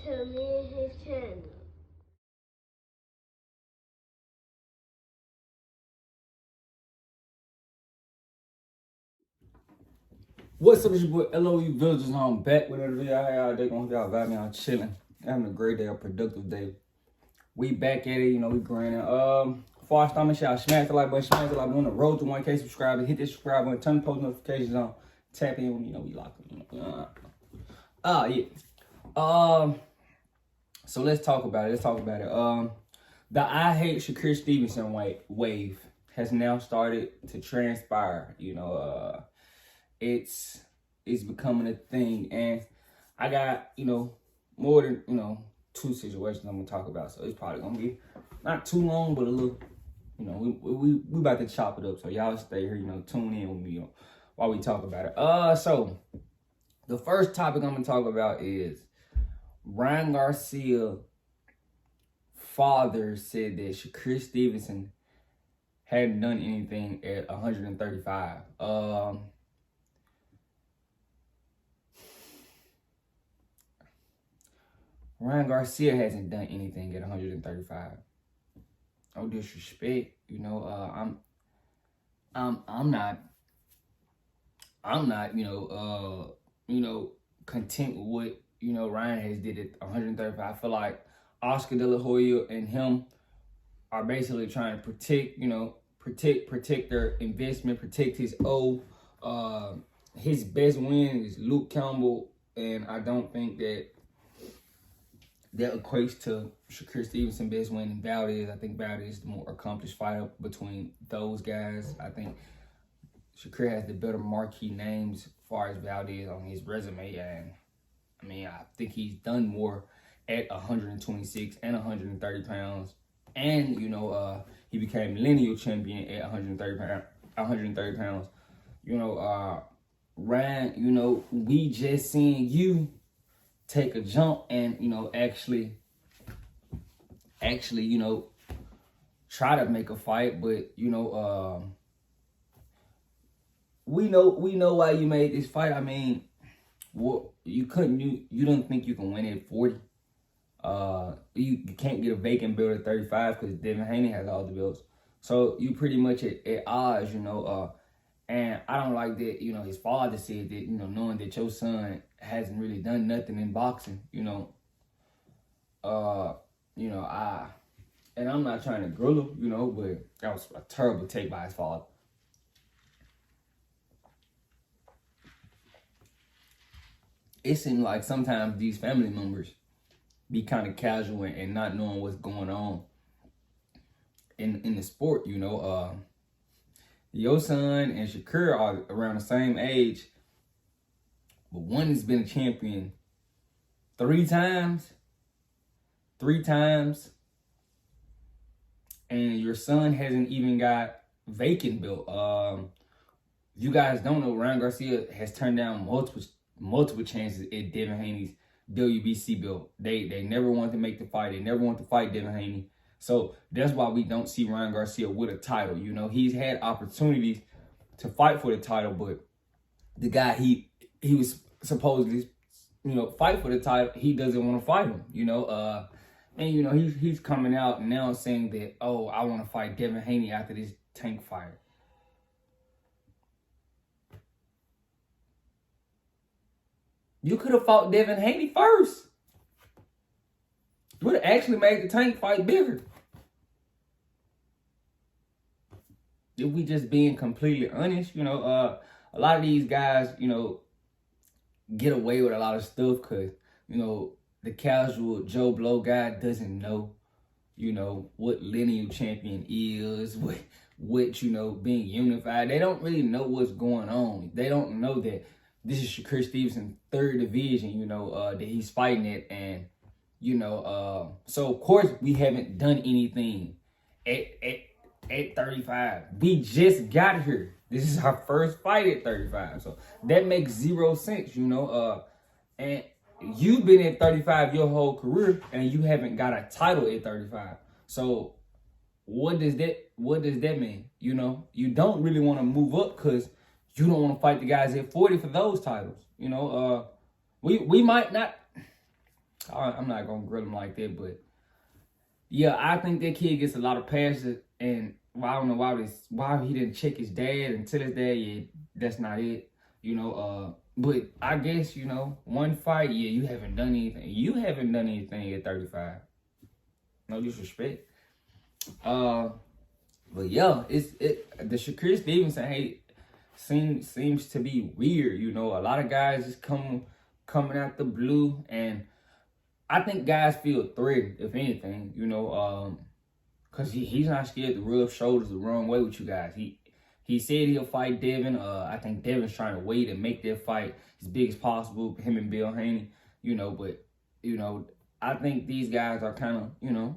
to me and his channel. What's up, it's your boy LOE Villagers. I'm back with another video. How y'all day going? Y'all vibing, y'all chilling, having a great day, a productive day. We back at it, you know, we grinding. Before I start my shit, smash the like button, on the road to 1K subscribers. Hit the subscribe button, turn the post notifications on, tap in when you know we locked in. So let's talk about it. The I Hate Shakur Stevenson wave has now started to transpire. It's becoming a thing, and I got more than two situations I'm gonna talk about, so it's probably gonna be not too long, but a little. We about to chop it up, so y'all stay here, tune in with me while we talk about it. So the first topic I'm gonna talk about is Ryan Garcia's father said that Shakur Stevenson hadn't done anything at 135. Ryan Garcia hasn't done anything at 135. No disrespect, I'm not, content with what, Ryan has did at 135. I feel like Oscar De La Hoya and him are basically trying to protect their investment, protect his his best win is Luke Campbell, and I don't think that equates to Shakur Stevenson best win in Valdez. I think Valdez is the more accomplished fighter between those guys. I think Shakur has the better marquee names as far as Valdez on his resume, and I think he's done more at 126 and 130 pounds, and he became lineal champion at 130 pounds. Ryan, we just seen you take a jump and actually try to make a fight, but we know why you made this fight. You don't think you can win at 40. You can't get a vacant belt at 35 because Devin Haney has all the belts, so you pretty much at odds. And I don't like that, his father said that, knowing that your son hasn't really done nothing in boxing, and I'm not trying to grill him, but that was a terrible take by his father. It seems like sometimes these family members be kind of casual and not knowing what's going on in the sport, Your son and Shakur are around the same age, but one has been a champion three times, and your son hasn't even got vacant belt. You guys don't know, Ryan Garcia has turned down multiple chances at Devin Haney's WBC belt. They never wanted to make the fight. They never wanted to fight Devin Haney. So that's why we don't see Ryan Garcia with a title. He's had opportunities to fight for the title, but the guy he was supposedly, fight for the title, he doesn't want to fight him, and he's coming out now saying that, oh, I want to fight Devin Haney after this Tank fight. You could have fought Devin Haney first. Would have actually made the Tank fight bigger. If we just being completely honest, a lot of these guys, get away with a lot of stuff because, the casual Joe Blow guy doesn't know, what lineal champion is, what being unified. They don't really know what's going on. They don't know that this is Shakur Stevenson's third division, that he's fighting at, and so of course we haven't done anything at 35. We just got here. This is our first fight at 35, so that makes zero sense, and you've been at 35 your whole career, and you haven't got a title at 35. So what does that mean? You don't really want to move up because you don't want to fight the guys at 40 for those titles. We might not. I'm not gonna grill him like that, but yeah, I think that kid gets a lot of passes, and I don't know why he didn't check his dad and tell his dad. Yeah, that's not it. But I guess one fight. Yeah, you haven't done anything. You haven't done anything at 35. No disrespect. But yeah, the Shakur Stevenson hate seems to be weird. A lot of guys just coming out the blue, and I think guys feel threatened, if anything, because he's not scared to rub shoulders the wrong way with you guys. He said he'll fight Devin. I think Devin's trying to wait and make that fight as big as possible, him and Bill Haney, but I think these guys are kind of,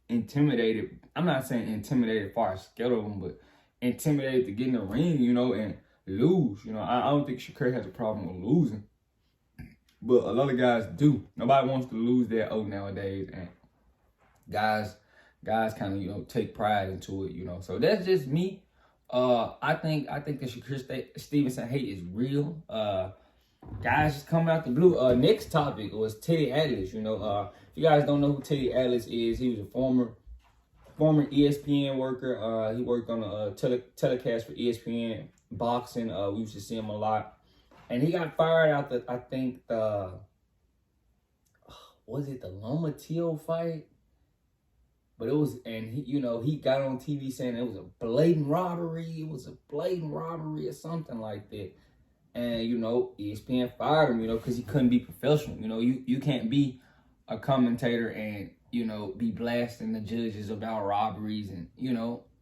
intimidated. I'm not saying intimidated as far as scared of them, but intimidated to get in the ring, and lose. I don't think Shakur has a problem with losing. But a lot of guys do. Nobody wants to lose their oath nowadays, and guys kind of take pride into it. So that's just me. I think the Shakur Stevenson hate is real. Guys just coming out the blue. Next topic was Teddy Atlas. If you guys don't know who Teddy Atlas is, he was a former ESPN worker. He worked on a telecast for ESPN boxing. We used to see him a lot. And he got fired out I think was it the Loma Teal fight? But it was, and he got on TV saying it was a blatant robbery. It was a blatant robbery or something like that. And, ESPN fired him, because he couldn't be professional. You can't be a commentator and, be blasting the judges about robberies and,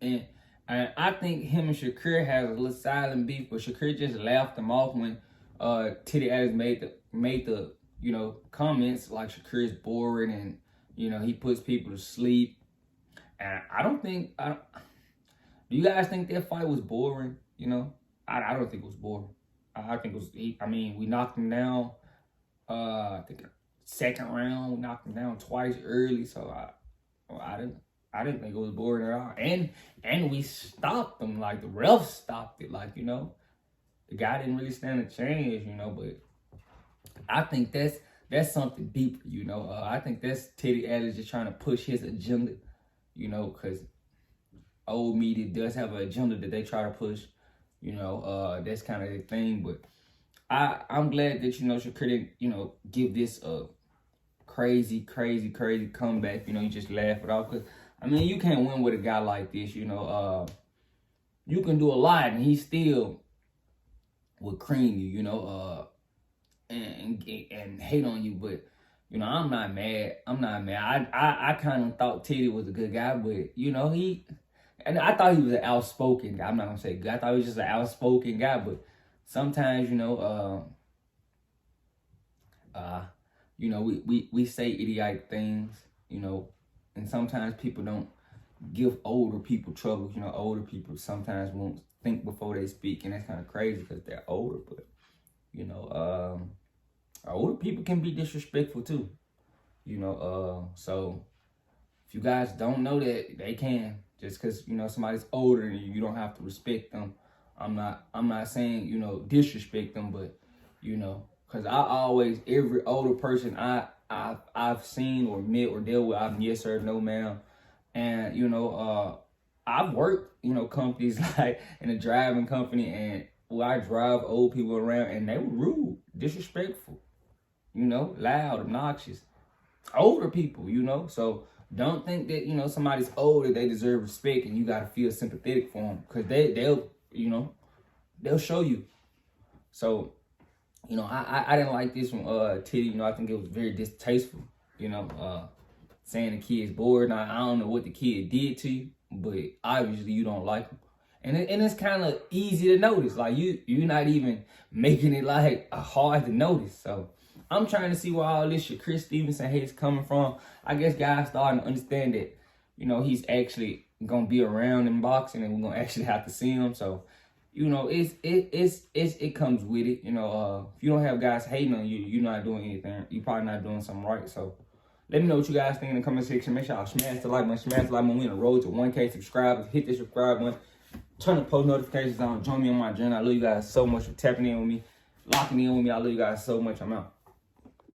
and I think him and Shakur has a little silent beef, but Shakur just laughed him off when Teddy Atlas made the comments like Shakur is boring and he puts people to sleep. And do you guys think that fight was boring? I don't think it was boring. I think it was. We knocked him down. I think second round we knocked him down twice early. So I didn't think it was boring at all. And we stopped him. Like the refs stopped it. Like the guy didn't really stand a chance, but I think that's something deeper, I think that's Teddy Atlas just trying to push his agenda, because old media does have an agenda that they try to push, that's kind of the thing. But I'm glad that, Shakur didn't, give this a crazy comeback, you just laugh it off. Because, you can't win with a guy like this, you can do a lot and he still would cream you, and hate on you. But I'm not mad. I kind of thought Teddy was a good guy, but and I thought he was an outspoken guy. I'm not gonna say good. I thought he was just an outspoken guy. But sometimes we say idiotic things, and sometimes people don't give older people trouble. Older people sometimes won't think before they speak, and that's kind of crazy because they're older. But older people can be disrespectful too. So if you guys don't know that, they can. Just because somebody's older than you don't have to respect them. I'm not saying disrespect them, but because every older person I've seen or met or dealt with, I'm yes sir, no ma'am, and I've worked companies like in a driving company, and I drive old people around, and they were rude, disrespectful, loud, obnoxious, older people, so. Don't think that, somebody's older, they deserve respect and you got to feel sympathetic for them, because they'll show you. So, I didn't like this from Teddy. I think it was very distasteful, saying the kid's bored. Now, I don't know what the kid did to you, but obviously you don't like him. And it's kind of easy to notice. Like, you're not even making it, like, hard to notice. So, I'm trying to see where all this Shakur Stevenson hate is coming from. I guess guys starting to understand that, he's actually gonna be around in boxing, and we're gonna actually have to see him. So, it comes with it. If you don't have guys hating on you, you're not doing anything. You're probably not doing something right. So, let me know what you guys think in the comment section. Make sure y'all smash the like button. We on the road to 1K subscribers. Hit the subscribe button. Turn the post notifications on. Join me on my journey. I love you guys so much for tapping in with me, locking in with me. I love you guys so much. I'm out.